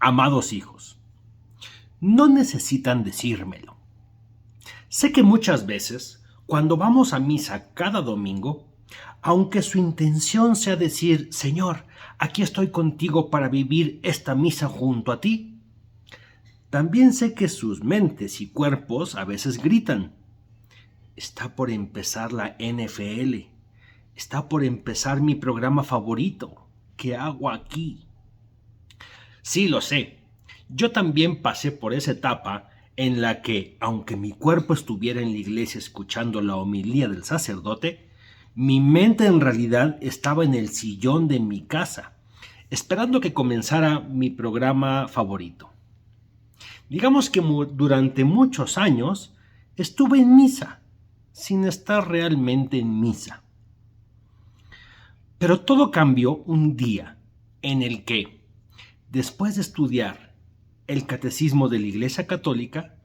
Amados hijos, no necesitan decírmelo. Sé que muchas veces, cuando vamos a misa cada domingo, aunque su intención sea decir, Señor, aquí estoy contigo para vivir esta misa junto a ti, también sé que sus mentes y cuerpos a veces gritan. Está por empezar la NFL. Está por empezar mi programa favorito. ¿Qué hago aquí? Sí, lo sé. Yo también pasé por esa etapa en la que, aunque mi cuerpo estuviera en la iglesia escuchando la homilía del sacerdote, mi mente en realidad estaba en el sillón de mi casa, esperando que comenzara mi programa favorito. Digamos que durante muchos años estuve en misa, sin estar realmente en misa. Pero todo cambió un día en el que, después de estudiar el catecismo de la Iglesia Católica,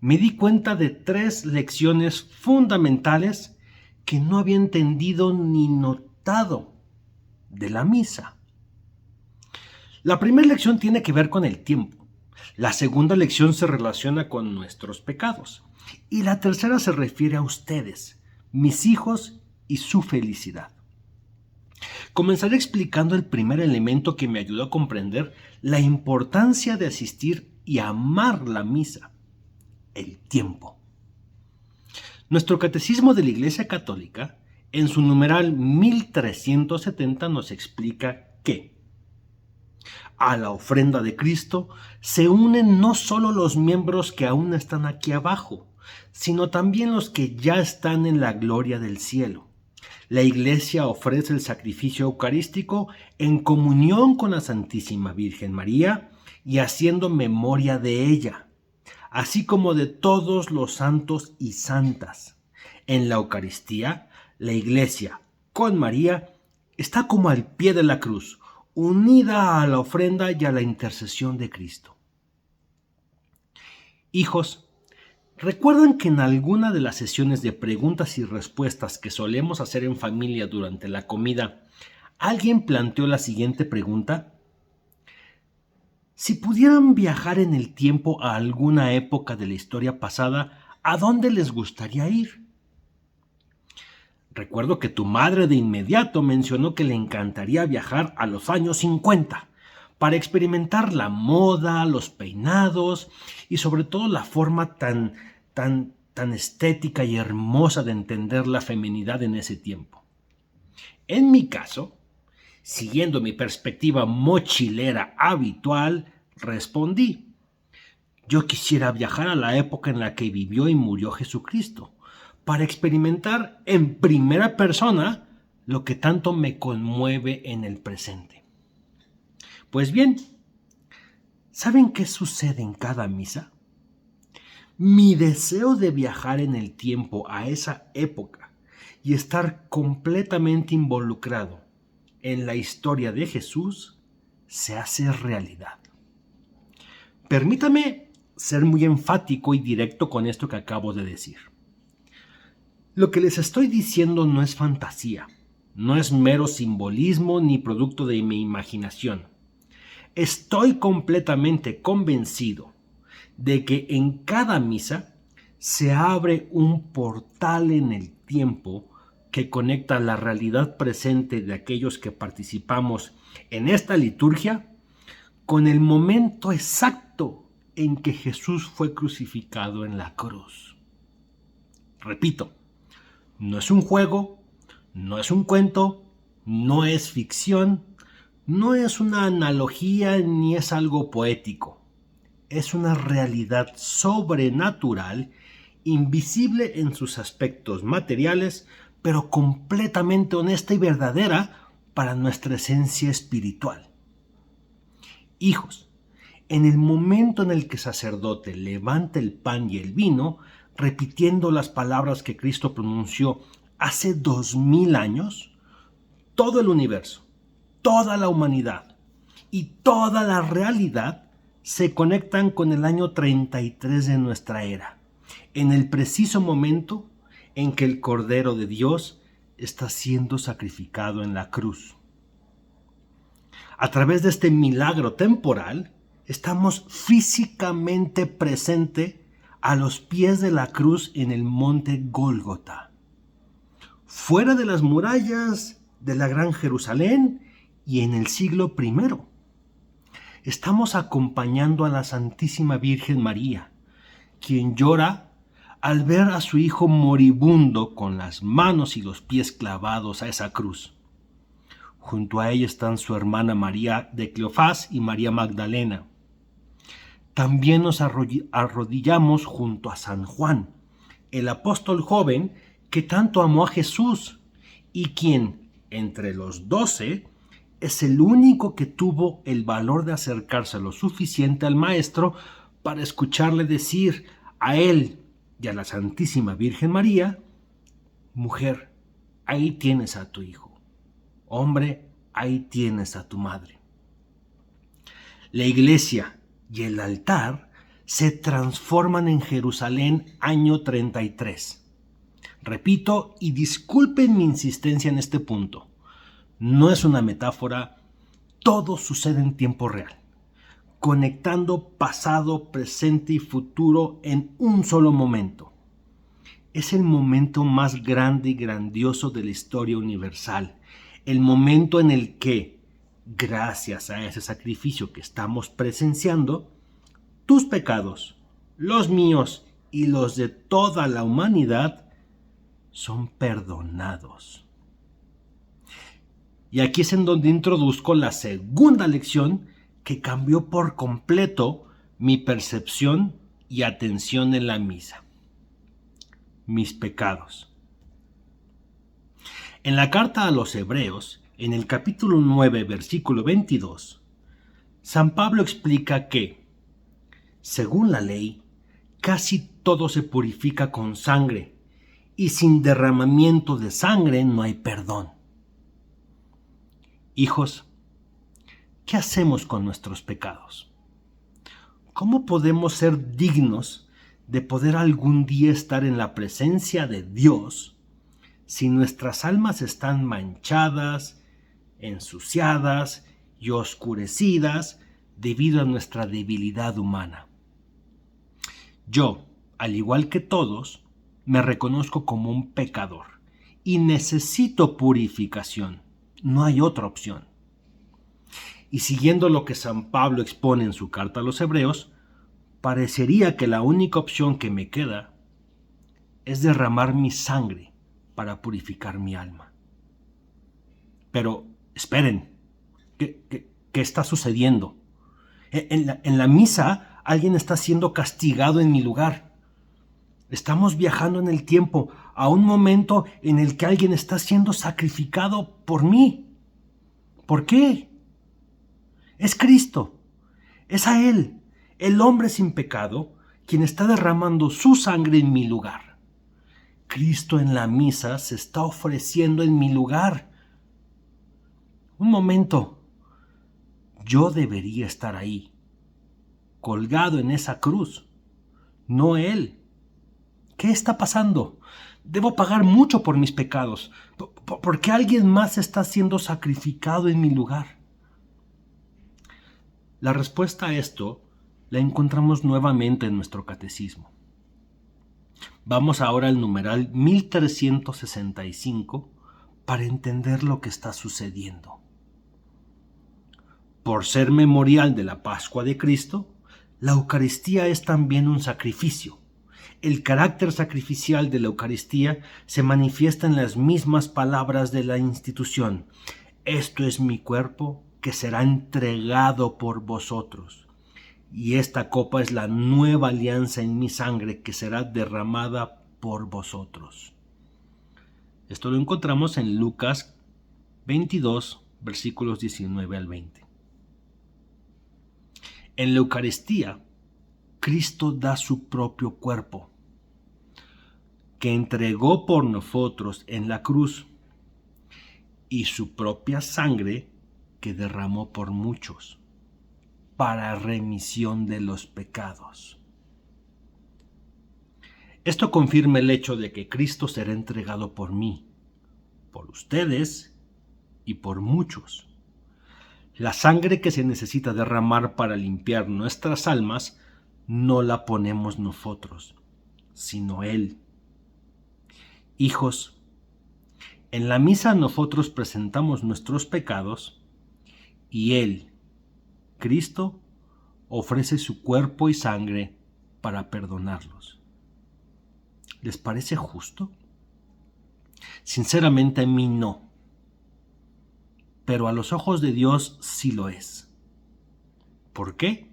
me di cuenta de 3 lecciones fundamentales que no había entendido ni notado de la misa. La primera lección tiene que ver con el tiempo. La segunda lección se relaciona con nuestros pecados. Y la tercera se refiere a ustedes, mis hijos y su felicidad. Comenzaré explicando el primer elemento que me ayudó a comprender la importancia de asistir y amar la misa, el tiempo. Nuestro Catecismo de la Iglesia Católica, en su numeral 1370, nos explica que a la ofrenda de Cristo se unen no solo los miembros que aún están aquí abajo, sino también los que ya están en la gloria del cielo. La Iglesia ofrece el sacrificio eucarístico en comunión con la Santísima Virgen María y haciendo memoria de ella, así como de todos los santos y santas. En la Eucaristía, la Iglesia, con María, está como al pie de la cruz, unida a la ofrenda y a la intercesión de Cristo. Hijos, ¿recuerdan que en alguna de las sesiones de preguntas y respuestas que solemos hacer en familia durante la comida, alguien planteó la siguiente pregunta? Si pudieran viajar en el tiempo a alguna época de la historia pasada, ¿a dónde les gustaría ir? Recuerdo que tu madre de inmediato mencionó que le encantaría viajar a los años 50 para experimentar la moda, los peinados y sobre todo la forma tan estética y hermosa de entender la feminidad en ese tiempo. En mi caso, siguiendo mi perspectiva mochilera habitual, respondí: yo quisiera viajar a la época en la que vivió y murió Jesucristo, para experimentar en primera persona lo que tanto me conmueve en el presente. Pues bien, ¿saben qué sucede en cada misa? Mi deseo de viajar en el tiempo a esa época y estar completamente involucrado en la historia de Jesús se hace realidad. Permítame ser muy enfático y directo con esto que acabo de decir. Lo que les estoy diciendo no es fantasía, no es mero simbolismo ni producto de mi imaginación. Estoy completamente convencido de que en cada misa se abre un portal en el tiempo que conecta la realidad presente de aquellos que participamos en esta liturgia con el momento exacto en que Jesús fue crucificado en la cruz. Repito, no es un juego, no es un cuento, no es ficción, no es una analogía ni es algo poético. Es una realidad sobrenatural, invisible en sus aspectos materiales, pero completamente honesta y verdadera para nuestra esencia espiritual. Hijos, en el momento en el que el sacerdote levanta el pan y el vino, repitiendo las palabras que Cristo pronunció hace 2000 años, todo el universo, toda la humanidad y toda la realidad se conectan con el año 33 de nuestra era, en el preciso momento en que el Cordero de Dios está siendo sacrificado en la cruz. A través de este milagro temporal, estamos físicamente presentes a los pies de la cruz en el monte Gólgota, fuera de las murallas de la Gran Jerusalén y en el siglo I. Estamos acompañando a la Santísima Virgen María, quien llora al ver a su hijo moribundo con las manos y los pies clavados a esa cruz. Junto a ella están su hermana María de Cleofás y María Magdalena. También nos arrodillamos junto a San Juan, el apóstol joven que tanto amó a Jesús y quien, entre los 12, es el único que tuvo el valor de acercarse lo suficiente al Maestro para escucharle decir a él y a la Santísima Virgen María: mujer, ahí tienes a tu hijo. Hombre, ahí tienes a tu madre. La iglesia y el altar se transforman en Jerusalén año 33. Repito, y disculpen mi insistencia en este punto, no es una metáfora, todo sucede en tiempo real, conectando pasado, presente y futuro en un solo momento. Es el momento más grande y grandioso de la historia universal, el momento en el que, gracias a ese sacrificio que estamos presenciando, tus pecados, los míos y los de toda la humanidad son perdonados. Y aquí es en donde introduzco la segunda lección que cambió por completo mi percepción y atención en la misa. Mis pecados. En la carta a los Hebreos, en el capítulo 9, versículo 22, San Pablo explica que, según la ley, casi todo se purifica con sangre, y sin derramamiento de sangre no hay perdón. Hijos, ¿qué hacemos con nuestros pecados? ¿Cómo podemos ser dignos de poder algún día estar en la presencia de Dios si nuestras almas están manchadas, ensuciadas y oscurecidas debido a nuestra debilidad humana? Yo, al igual que todos, me reconozco como un pecador y necesito purificación. No hay otra opción. Y siguiendo lo que San Pablo expone en su carta a los Hebreos, parecería que la única opción que me queda es derramar mi sangre para purificar mi alma. Pero esperen, ¿qué está sucediendo? En la misa alguien está siendo castigado en mi lugar. Estamos viajando en el tiempo a un momento en el que alguien está siendo sacrificado por mí. ¿Por qué? Es Cristo. Es a Él, el hombre sin pecado, quien está derramando su sangre en mi lugar. Cristo en la misa se está ofreciendo en mi lugar. Un momento. Yo debería estar ahí, colgado en esa cruz, no Él. ¿Qué está pasando? Debo pagar mucho por mis pecados. ¿Por qué alguien más está siendo sacrificado en mi lugar? La respuesta a esto la encontramos nuevamente en nuestro catecismo. Vamos ahora al numeral 1365 para entender lo que está sucediendo. Por ser memorial de la Pascua de Cristo, la Eucaristía es también un sacrificio. El carácter sacrificial de la Eucaristía se manifiesta en las mismas palabras de la institución. Esto es mi cuerpo que será entregado por vosotros. Y esta copa es la nueva alianza en mi sangre que será derramada por vosotros. Esto lo encontramos en Lucas 22, versículos 19 al 20. En la Eucaristía, Cristo da su propio cuerpo, que entregó por nosotros en la cruz, y su propia sangre que derramó por muchos, para remisión de los pecados. Esto confirma el hecho de que Cristo será entregado por mí, por ustedes y por muchos. La sangre que se necesita derramar para limpiar nuestras almas no la ponemos nosotros, sino Él. Hijos, en la misa nosotros presentamos nuestros pecados y Él, Cristo, ofrece su cuerpo y sangre para perdonarlos. ¿Les parece justo? Sinceramente a mí no, pero a los ojos de Dios sí lo es. ¿Por qué?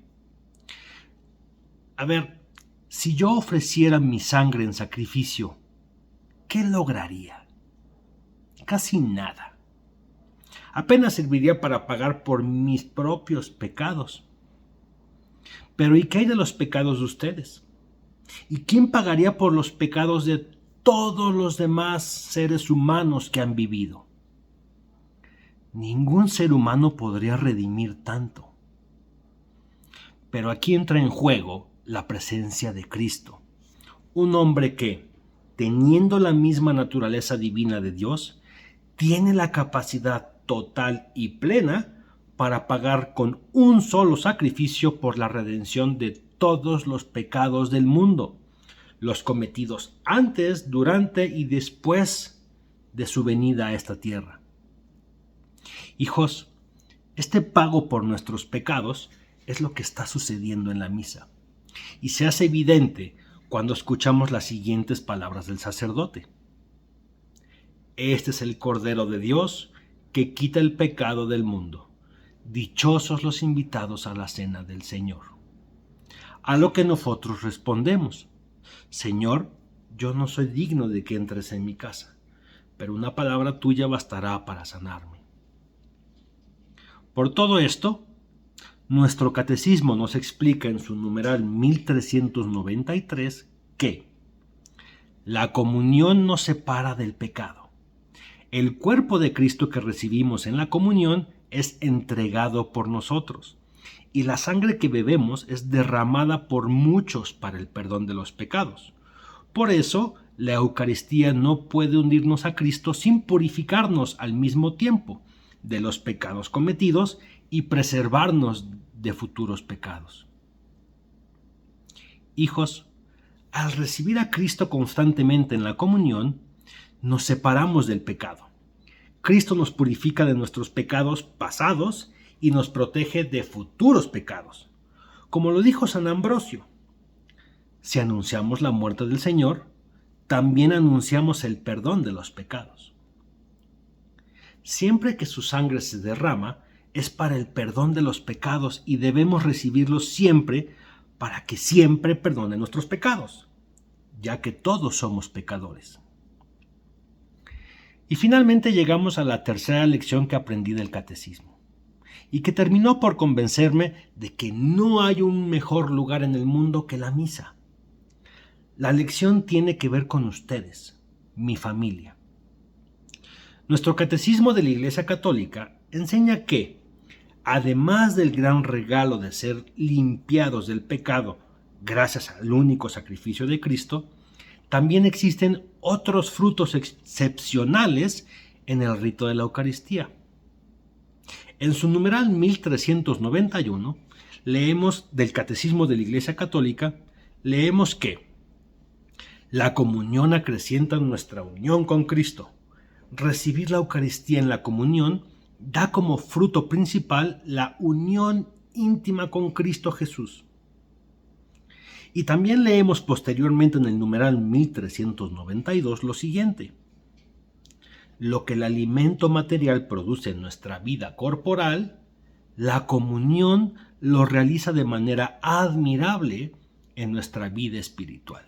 A ver, si yo ofreciera mi sangre en sacrificio, ¿qué lograría? Casi nada. Apenas serviría para pagar por mis propios pecados. Pero ¿y qué hay de los pecados de ustedes? ¿Y quién pagaría por los pecados de todos los demás seres humanos que han vivido? Ningún ser humano podría redimir tanto. Pero aquí entra en juego la presencia de Cristo, un hombre que, teniendo la misma naturaleza divina de Dios, tiene la capacidad total y plena para pagar con un solo sacrificio por la redención de todos los pecados del mundo, los cometidos antes, durante y después de su venida a esta tierra. Hijos, este pago por nuestros pecados es lo que está sucediendo en la misa, y se hace evidente cuando escuchamos las siguientes palabras del sacerdote. Este es el Cordero de Dios que quita el pecado del mundo. Dichosos los invitados a la cena del Señor. A lo que nosotros respondemos: Señor, yo no soy digno de que entres en mi casa, pero una palabra tuya bastará para sanarme. Por todo esto, nuestro catecismo nos explica en su numeral 1393 que la comunión nos separa del pecado. El cuerpo de Cristo que recibimos en la comunión es entregado por nosotros, y la sangre que bebemos es derramada por muchos para el perdón de los pecados. Por eso, la Eucaristía no puede unirnos a Cristo sin purificarnos al mismo tiempo de los pecados cometidos y preservarnos de futuros pecados. Hijos, al recibir a Cristo constantemente en la comunión, nos separamos del pecado. Cristo nos purifica de nuestros pecados pasados y nos protege de futuros pecados. Como lo dijo San Ambrosio, si anunciamos la muerte del Señor, también anunciamos el perdón de los pecados. Siempre que su sangre se derrama, es para el perdón de los pecados y debemos recibirlos siempre para que siempre perdone nuestros pecados, ya que todos somos pecadores. Y finalmente llegamos a la tercera lección que aprendí del catecismo, y que terminó por convencerme de que no hay un mejor lugar en el mundo que la misa. La lección tiene que ver con ustedes, mi familia. Nuestro catecismo de la Iglesia Católica enseña que, además del gran regalo de ser limpiados del pecado gracias al único sacrificio de Cristo, también existen otros frutos excepcionales en el rito de la Eucaristía. En su numeral 1391, leemos del Catecismo de la Iglesia Católica, leemos que la comunión acrecienta nuestra unión con Cristo. Recibir la Eucaristía en la comunión da como fruto principal la unión íntima con Cristo Jesús. Y también leemos posteriormente en el numeral 1392 lo siguiente: lo que el alimento material produce en nuestra vida corporal, la comunión lo realiza de manera admirable en nuestra vida espiritual.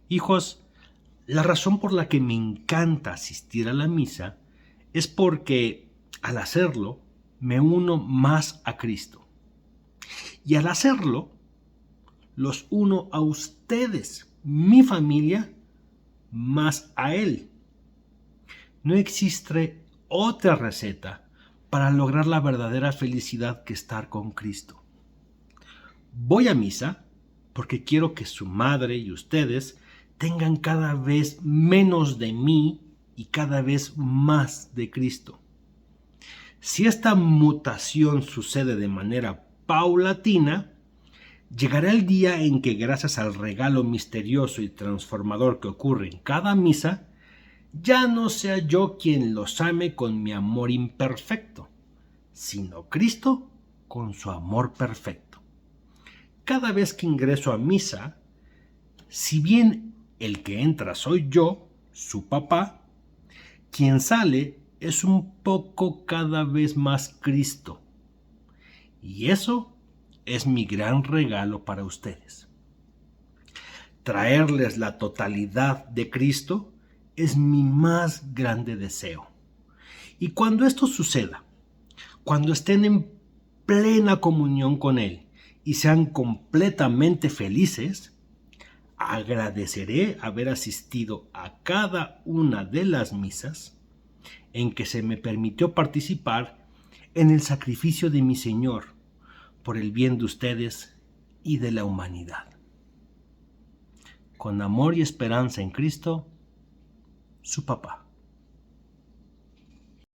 Hijos, la razón por la que me encanta asistir a la misa es porque, al hacerlo, me uno más a Cristo. Y al hacerlo, los uno a ustedes, mi familia, más a Él. No existe otra receta para lograr la verdadera felicidad que estar con Cristo. Voy a misa porque quiero que su madre y ustedes tengan cada vez menos de mí y cada vez más de Cristo. Si esta mutación sucede de manera paulatina, llegará el día en que, gracias al regalo misterioso y transformador que ocurre en cada misa, ya no sea yo quien los ame con mi amor imperfecto, sino Cristo con su amor perfecto. Cada vez que ingreso a misa, si bien el que entra soy yo, su papá, quien sale es un poco cada vez más Cristo. Y eso es mi gran regalo para ustedes. Traerles la totalidad de Cristo es mi más grande deseo. Y cuando esto suceda, cuando estén en plena comunión con Él y sean completamente felices, agradeceré haber asistido a cada una de las misas en que se me permitió participar en el sacrificio de mi Señor por el bien de ustedes y de la humanidad. Con amor y esperanza en Cristo, su papá.